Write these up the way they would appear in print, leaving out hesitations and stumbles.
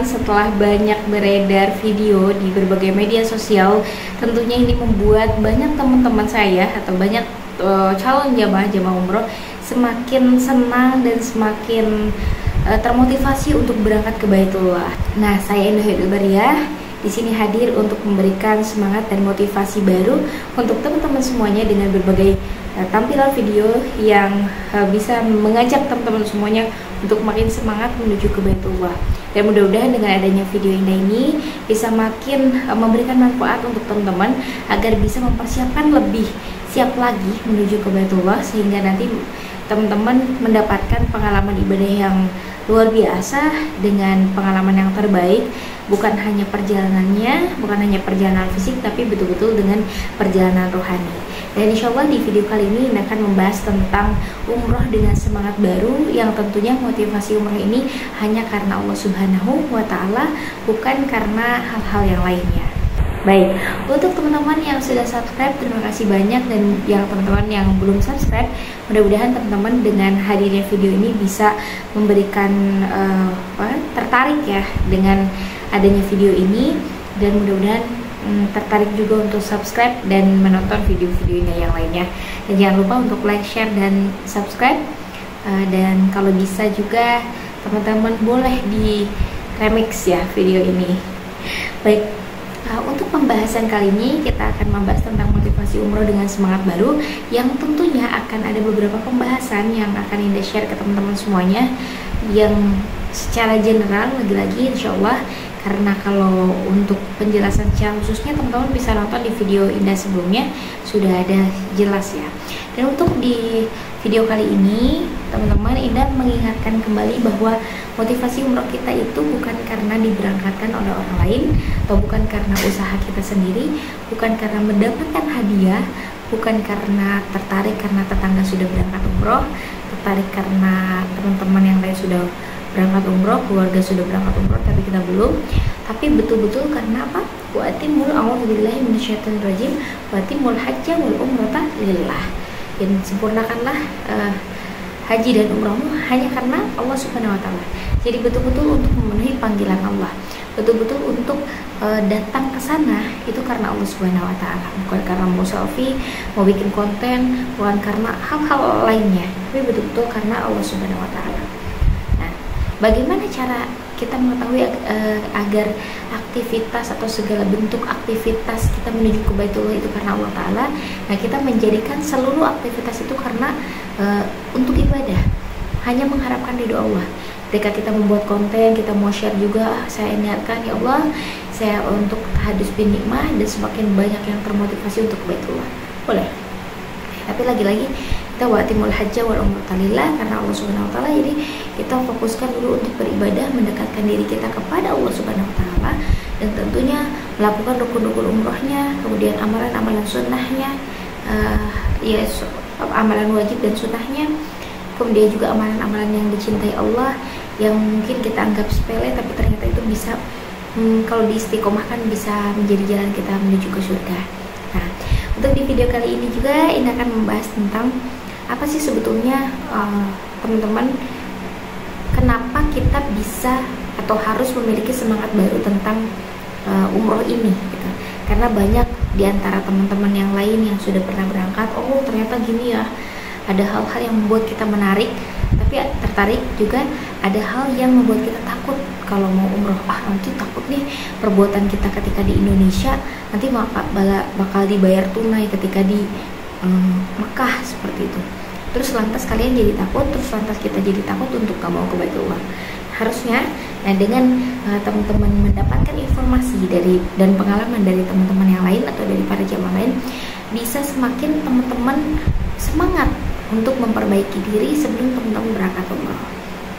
setelah banyak beredar video di berbagai media sosial, tentunya ini membuat banyak teman-teman saya atau banyak calon jamaah umroh semakin senang dan semakin termotivasi untuk berangkat ke Baitullah. Nah, saya Indah Hilbariah di sini hadir untuk memberikan semangat dan motivasi baru untuk teman-teman semuanya dengan berbagai tampilan video yang bisa mengajak teman-teman semuanya untuk makin semangat menuju ke Baitullah. Dan mudah-mudahan dengan adanya video indah ini bisa makin memberikan manfaat untuk teman-teman agar bisa mempersiapkan lebih siap lagi menuju ke Baitullah, sehingga nanti teman-teman mendapatkan pengalaman ibadah yang luar biasa dengan pengalaman yang terbaik, bukan hanya perjalanannya, bukan hanya perjalanan fisik, tapi betul-betul dengan perjalanan rohani. Dan insya Allah di video kali ini akan membahas tentang umroh dengan semangat baru, yang tentunya motivasi umroh ini hanya karena Allah Subhanahu wa Ta'ala, bukan karena hal-hal yang lainnya. Baik, untuk teman-teman yang sudah subscribe, terima kasih banyak. Dan yang teman-teman yang belum subscribe, mudah-mudahan teman-teman dengan hadirnya video ini bisa memberikan tertarik ya dengan adanya video ini, dan mudah-mudahan tertarik juga untuk subscribe dan menonton video-videonya yang lainnya. Dan jangan lupa untuk like, share, dan subscribe. Dan kalau bisa juga teman-teman boleh di remix ya video ini. Baik, untuk pembahasan kali ini kita akan membahas tentang motivasi umroh dengan semangat baru, yang tentunya akan ada beberapa pembahasan yang akan Indah share ke teman-teman semuanya, yang secara general lagi-lagi insya Allah, karena kalau untuk penjelasan secara khususnya teman-teman bisa nonton di video Indah sebelumnya, sudah ada jelas ya. Dan untuk di video kali ini teman-teman, Indah mengingatkan kembali bahwa motivasi umroh kita itu bukan karena diberangkatkan oleh orang lain, atau bukan karena usaha kita sendiri, bukan karena mendapatkan hadiah, bukan karena tertarik karena tetangga sudah berangkat umroh, tertarik karena teman-teman yang lain sudah berangkat umroh, keluarga sudah berangkat umroh tapi kita belum, tapi betul-betul karena apa? Wa atimul a'udzubillahi minasyaitonirrajim wa atimul hajja wal umrata lillah. Dan sempurnakanlah haji dan umrahmu hanya karena Allah Subhanahu wa Ta'ala. Jadi betul-betul untuk memenuhi panggilan Allah, betul-betul untuk datang ke sana itu karena Allah Subhanahu wa Ta'ala, bukan karena mau selfie, mau bikin konten, bukan karena hal-hal lainnya, tapi betul-betul karena Allah Subhanahu wa Ta'ala. Nah, bagaimana cara kita mengetahui agar aktivitas atau segala bentuk aktivitas kita menuju ke Baitullah itu karena Allah Ta'ala? Nah, kita menjadikan seluruh aktivitas itu karena untuk ibadah, hanya mengharapkan ridho Allah. Ketika kita membuat konten, kita mau share juga, saya niatkan ya Allah, saya untuk tahadus bin nikmah, dan semakin banyak yang termotivasi untuk Baitullah, boleh. Tapi lagi-lagi kita watimul hajja wal umrata lillah, karena Allah Subhanahu wa Ta'ala. Jadi kita fokuskan dulu untuk beribadah, mendekatkan diri kita kepada Allah Subhanahu wa Ta'ala, dan tentunya melakukan rukun-rukun umrohnya, kemudian amalan-amalan sunnahnya, amalan wajib dan sunnahnya, kemudian juga amalan-amalan yang dicintai Allah, yang mungkin kita anggap sepele tapi ternyata itu bisa kalau diistiqomahkan bisa menjadi jalan kita menuju ke surga. Nah, untuk di video kali ini juga ini akan membahas tentang apa sih sebetulnya teman-teman, kenapa kita bisa atau harus memiliki semangat baru tentang umroh ini gitu. Karena banyak di antara teman-teman yang lain yang sudah pernah berangkat, oh ternyata gini ya, ada hal-hal yang membuat kita menarik, tapi tertarik juga ada hal yang membuat kita takut kalau mau umroh. Nanti takut nih perbuatan kita ketika di Indonesia nanti bakal dibayar tunai ketika di Mekah, seperti itu. Terus lantas kalian jadi takut, terus lantas kita jadi takut untuk gak mau ke Baitullah. Harusnya dengan teman-teman mendapatkan informasi dari dan pengalaman dari teman-teman yang lain atau dari para jamaah lain, bisa semakin teman-teman semangat untuk memperbaiki diri sebelum teman-teman berangkat umroh.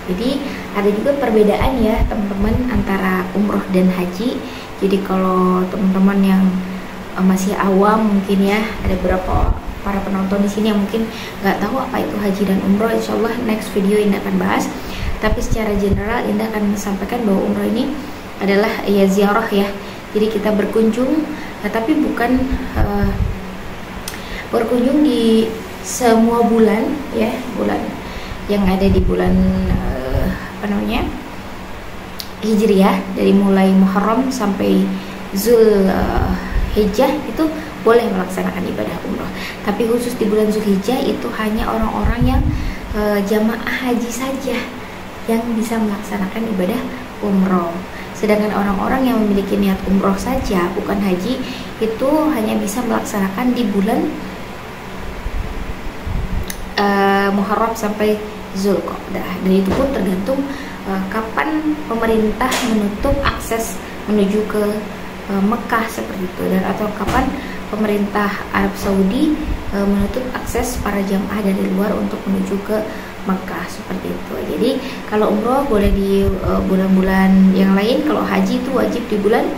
Jadi ada juga perbedaan ya teman-teman antara umroh dan haji. Jadi kalau teman-teman yang masih awam mungkin ya, ada beberapa para penonton di sini yang mungkin nggak tahu apa itu haji dan umroh, insya Allah next video Indah akan bahas. Tapi secara general Indah akan sampaikan bahwa umroh ini adalah ya ziarah ya. Jadi kita berkunjung, tapi bukan berkunjung di semua bulan ya, bulan yang ada di bulan Hijriah, dari mulai Muharram sampai Zul Hijjah itu boleh melaksanakan ibadah umroh. Tapi khusus di bulan Zulhijjah itu hanya orang-orang yang jamaah haji saja yang bisa melaksanakan ibadah umroh. Sedangkan orang-orang yang memiliki niat umroh saja bukan haji itu hanya bisa melaksanakan di bulan Muharram sampai Zulqa'dah. Dan itu pun tergantung kapan pemerintah menutup akses menuju ke Mekah seperti itu, dan atau kapan pemerintah Arab Saudi menutup akses para jamaah dari luar untuk menuju ke Mekah seperti itu. Jadi kalau umroh boleh di bulan-bulan yang lain, kalau haji itu wajib di bulan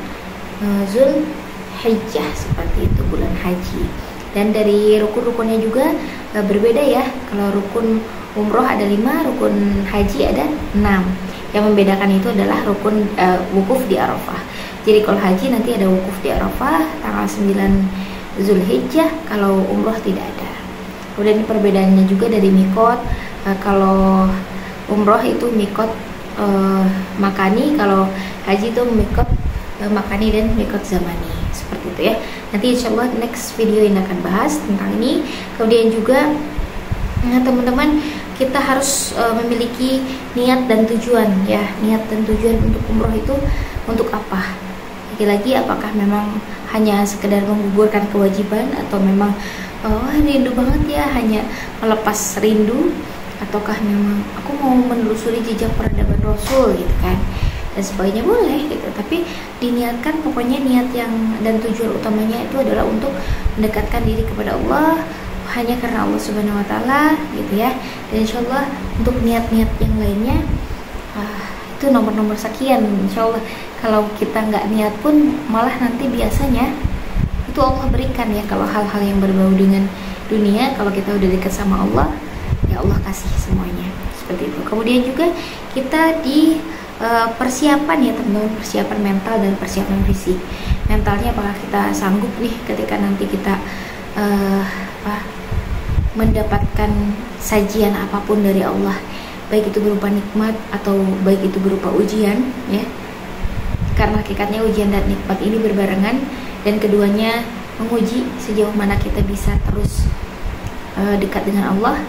Zulhijjah seperti itu, bulan haji. Dan dari rukun-rukunnya juga berbeda ya. Kalau rukun umroh ada 5, rukun haji ada 6. Yang membedakan itu adalah rukun wukuf di Arafah. Jadi kalau haji nanti ada wukuf di Arafah tanggal 9 Zulhijjah, kalau umroh tidak ada. Kemudian perbedaannya juga dari mikot. Kalau umroh itu mikot makani, kalau haji itu mikot makani dan mikot zamani, seperti itu ya. Nanti insya Allah next video ini akan bahas tentang ini. Kemudian juga teman-teman, kita harus memiliki niat dan tujuan ya. Niat dan tujuan untuk umroh itu untuk apa? Lagi-lagi apakah memang hanya sekedar menggugurkan kewajiban, atau memang rindu banget ya hanya melepas rindu, ataukah memang aku mau menelusuri jejak peradaban Rasul gitu kan, dan sebagainya, boleh gitu. Tapi diniatkan, pokoknya niat yang dan tujuan utamanya itu adalah untuk mendekatkan diri kepada Allah hanya karena Allah Subhanahu wa taala gitu ya. Dan insyaallah untuk niat-niat yang lainnya itu nomor-nomor sekian insyaallah. Kalau kita nggak niat pun malah nanti biasanya itu Allah berikan ya. Kalau hal-hal yang berbau dengan dunia, kalau kita udah dekat sama Allah, ya Allah kasih semuanya seperti itu. Kemudian juga kita di persiapan ya teman-teman, persiapan mental dan persiapan fisik. Mentalnya apakah kita sanggup nih ketika nanti kita mendapatkan sajian apapun dari Allah, baik itu berupa nikmat atau baik itu berupa ujian ya. Karena hakikatnya ujian dan nikmat ini berbarengan, dan keduanya menguji sejauh mana kita bisa terus dekat dengan Allah,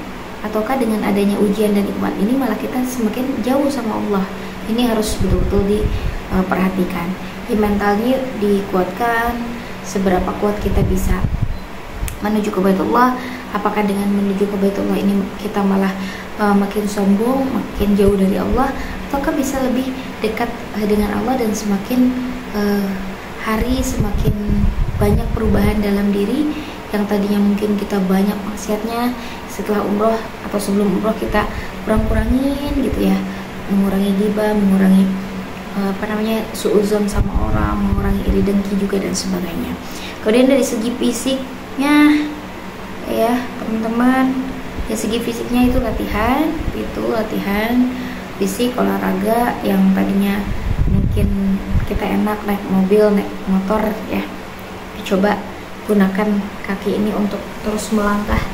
ataukah dengan adanya ujian dan nikmat ini malah kita semakin jauh sama Allah. Ini harus betul-betul diperhatikan. Mentalnya dikuatkan, seberapa kuat kita bisa menuju ke Baitullah. Apakah dengan menuju ke Baitullah ini kita malah makin sombong, makin jauh dari Allah, ataukah bisa lebih dekat dengan Allah dan semakin hari semakin banyak perubahan dalam diri. Yang tadinya mungkin kita banyak maksiatnya, setelah umroh atau sebelum umroh kita kurang-kurangin gitu ya, mengurangi ghibah, mengurangi suudzon sama orang, mengurangi iri dengki juga dan sebagainya. Kemudian dari segi fisiknya ya teman-teman, ya segi fisiknya itu latihan fisik, olahraga yang tadinya mungkin kita enak naik mobil, naik motor ya, coba gunakan kaki ini untuk terus melangkah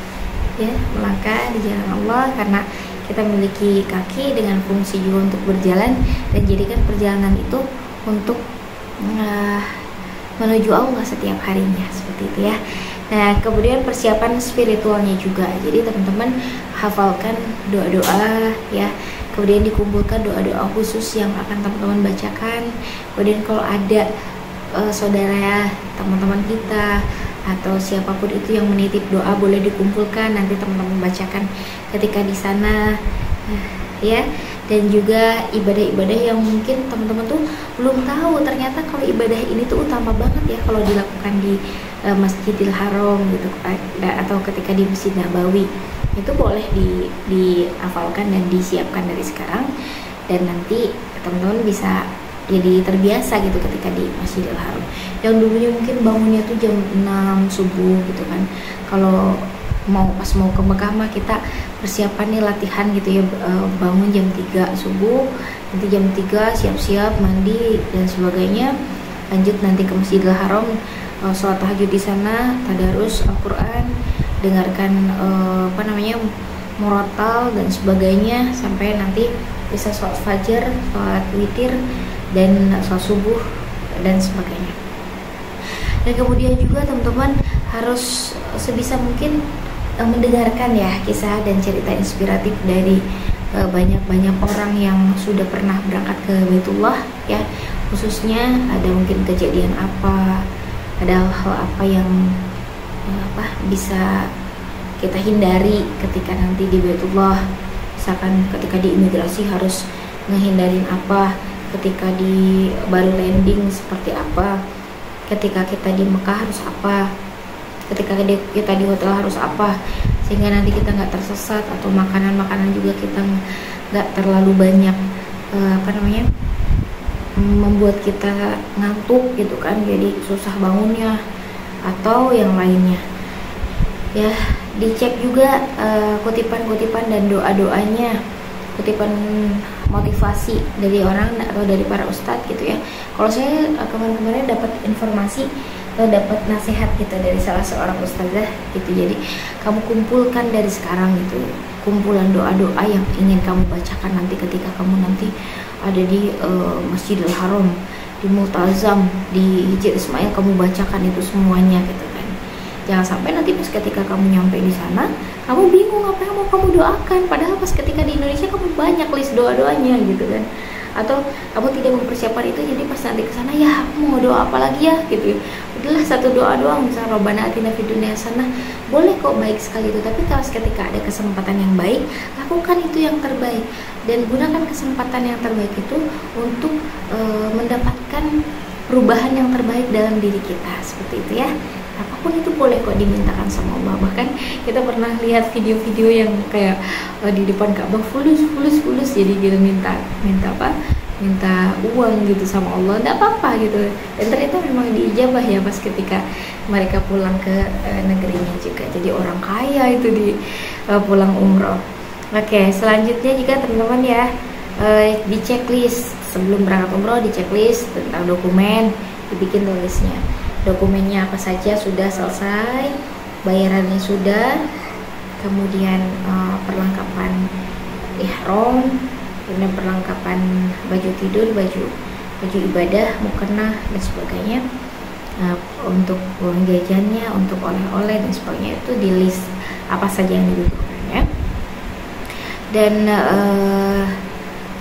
ya, melangkah di jalan Allah, karena kita memiliki kaki dengan fungsi juga untuk berjalan, dan jadikan perjalanan itu untuk menuju Allah setiap harinya seperti itu ya. Nah, kemudian persiapan spiritualnya juga. Jadi teman-teman hafalkan doa-doa ya. Kemudian dikumpulkan doa-doa khusus yang akan teman-teman bacakan. Kemudian kalau ada saudara, teman-teman kita atau siapapun itu yang menitip doa, boleh dikumpulkan, nanti teman-teman bacakan ketika di sana ya. Dan juga ibadah-ibadah yang mungkin teman-teman tuh belum tahu, ternyata kalau ibadah ini tuh utama banget ya kalau dilakukan di Masjidil Haram gitu, atau ketika di Masjid Nabawi, itu boleh dihafalkan dan disiapkan dari sekarang, dan nanti teman-teman bisa jadi terbiasa gitu ketika di Masjidil Haram. Yang dulunya mungkin bangunnya tuh jam 6 subuh gitu kan, kalau pas mau ke Mekah mah kita persiapan nih latihan gitu ya, bangun jam 3 subuh, nanti jam 3 siap-siap mandi dan sebagainya, lanjut nanti ke Masjidil Haram, sholat tahajud di sana, tadarus Al-Quran, dengarkan murotal dan sebagainya, sampai nanti bisa sholat fajar, sholat witir, dan sholat subuh dan sebagainya. Dan kemudian juga teman-teman harus sebisa mungkin mendengarkan ya kisah dan cerita inspiratif dari banyak-banyak orang yang sudah pernah berangkat ke Baitullah ya, khususnya ada mungkin kejadian apa, ada hal apa yang bisa kita hindari ketika nanti di Baitullah. Misalkan ketika di imigrasi harus ngehindarin apa, ketika di baru landing seperti apa, ketika kita di Mekah harus apa, ketika kita di hotel harus apa, sehingga nanti kita nggak tersesat, atau makanan-makanan juga kita nggak terlalu banyak membuat kita ngantuk gitu kan, jadi susah bangunnya atau yang lainnya ya. Dicek juga kutipan-kutipan dan doa-doanya, kutipan motivasi dari orang atau dari para ustadz gitu ya. Kalau saya kemarin-kemarin dapat informasi atau dapat nasihat gitu dari salah seorang ustazah gitu, jadi kamu kumpulkan dari sekarang gitu kumpulan doa-doa yang ingin kamu bacakan nanti ketika kamu nanti ada di Masjidil Haram, di Multazam, di Hijr Ismail, kamu bacakan itu semuanya gitu kan. Jangan sampai nanti pas ketika kamu nyampe di sana kamu bingung apa yang mau kamu doakan, padahal pas ketika di Indonesia kamu banyak list doa-doanya gitu kan. Atau kamu tidak mempersiapkan itu, jadi pas nanti ke sana ya aku mau doa apa lagi ya gitu. Udahlah satu doa doang, misalnya Robbana atina fid dunya hasanah, boleh kok, baik sekali itu. Tapi kalau ketika ada kesempatan yang baik, lakukan itu yang terbaik dan gunakan kesempatan yang terbaik itu untuk mendapatkan perubahan yang terbaik dalam diri kita, seperti itu ya. Apapun itu boleh kok dimintakan sama Allah. Bahkan kita pernah lihat video-video yang kayak di depan Ka'bah fulus, jadi dia minta uang gitu sama Allah, tidak apa-apa gitu. Dan ternyata memang diijabah ya pas ketika mereka pulang ke negerinya juga. Jadi orang kaya itu di pulang umroh. Oke, selanjutnya juga teman-teman ya, di checklist sebelum berangkat umroh, di checklist tentang dokumen, dibikin tulisnya. Dokumennya apa saja sudah selesai, bayarannya sudah, kemudian perlengkapan ihram, kemudian perlengkapan baju tidur, baju ibadah, mukena dan sebagainya. Untuk uang jajannya, untuk oleh-oleh dan sebagainya itu di list apa saja yang dibutuhkan ya. Dan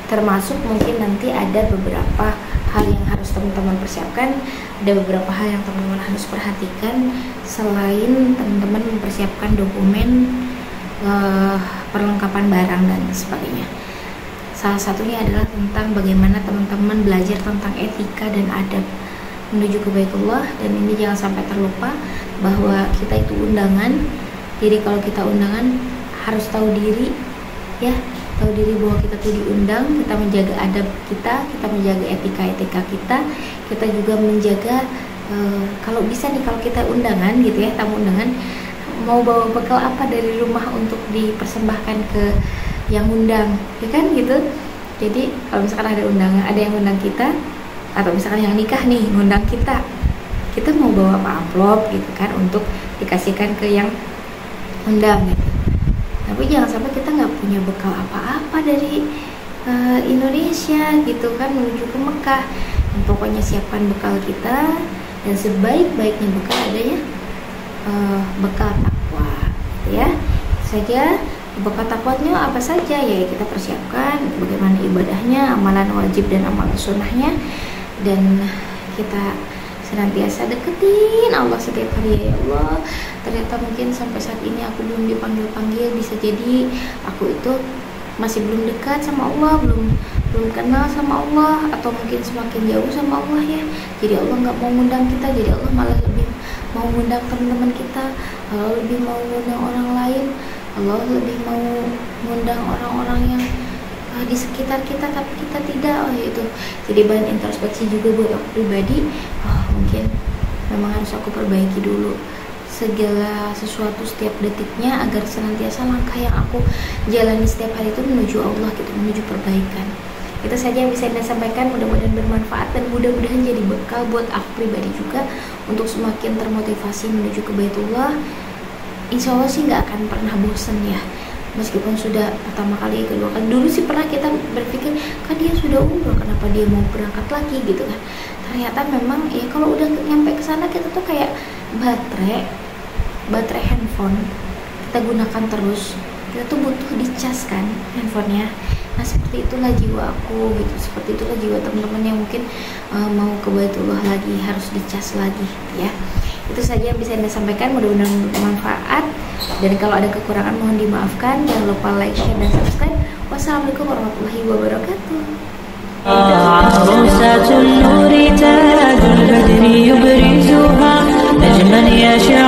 termasuk mungkin nanti ada beberapa hal yang harus teman-teman persiapkan, ada beberapa hal yang teman-teman harus perhatikan selain teman-teman mempersiapkan dokumen, perlengkapan barang dan sebagainya. Salah satunya adalah tentang bagaimana teman-teman belajar tentang etika dan adab menuju ke Baitullah. Dan ini jangan sampai terlupa bahwa kita itu undangan, jadi kalau kita undangan harus tahu diri ya, tahu diri bahwa kita tuh diundang, kita menjaga adab kita menjaga etika kita juga menjaga kalau bisa nih, kalau kita undangan gitu ya, tamu undangan, mau bawa bekal apa dari rumah untuk dipersembahkan ke yang undang ya kan gitu. Jadi kalau misalkan ada undangan, ada yang undang kita, atau misalkan yang nikah nih ngundang kita mau bawa apa, amplop gitu kan, untuk dikasihkan ke yang undang gitu. Tapi jangan sampai kita nggak punya bekal apa-apa dari Indonesia gitu kan menuju ke Mekah. Pokoknya siapkan bekal kita, dan sebaik-baiknya bekal adanya bekal takwa gitu ya. Saja bekal takwanya apa saja ya kita persiapkan, bagaimana ibadahnya, amalan wajib dan amalan sunnahnya, dan kita senantiasa deketin Allah setiap hari. Ya Allah, ternyata mungkin sampai saat ini aku belum dipanggil-panggil, bisa jadi aku itu masih belum dekat sama Allah, belum kenal sama Allah, atau mungkin semakin jauh sama Allah ya. Jadi Allah nggak mau ngundang kita, jadi Allah malah lebih mau ngundang teman-teman kita, Allah lebih mau ngundang orang lain, Allah lebih mau ngundang orang-orang yang di sekitar kita tapi kita tidak. Itu jadi bahan introspeksi juga buat aku pribadi. Mungkin memang harus aku perbaiki dulu segala sesuatu setiap detiknya, agar senantiasa langkah yang aku jalani setiap hari itu menuju Allah gitu, menuju perbaikan. Itu saja yang bisa saya sampaikan, mudah-mudahan bermanfaat dan mudah-mudahan jadi bekal buat aku pribadi juga untuk semakin termotivasi menuju ke Baitullah. Insya Allah sih nggak akan pernah bosen ya meskipun sudah pertama kali, kedua kali. Dulu sih pernah kita berpikir, kan dia sudah umroh, kenapa dia mau berangkat lagi gitu kan. Ternyata memang ya kalau udah nyampe ke sana kita tuh kayak baterai handphone kita gunakan terus, kita tuh butuh dicas kan handphonenya. Nah seperti itulah jiwa aku gitu, seperti itulah jiwa teman-teman yang mungkin mau ke Baitullah lagi, harus dicas lagi ya. Itu saja yang bisa Anda sampaikan, mudah-mudahan bermanfaat, dan kalau ada kekurangan mohon dimaafkan. Jangan lupa like, share, dan subscribe. Wassalamualaikum warahmatullahi wabarakatuh. عروسة النور تاج البدر يبرزها نجما يشع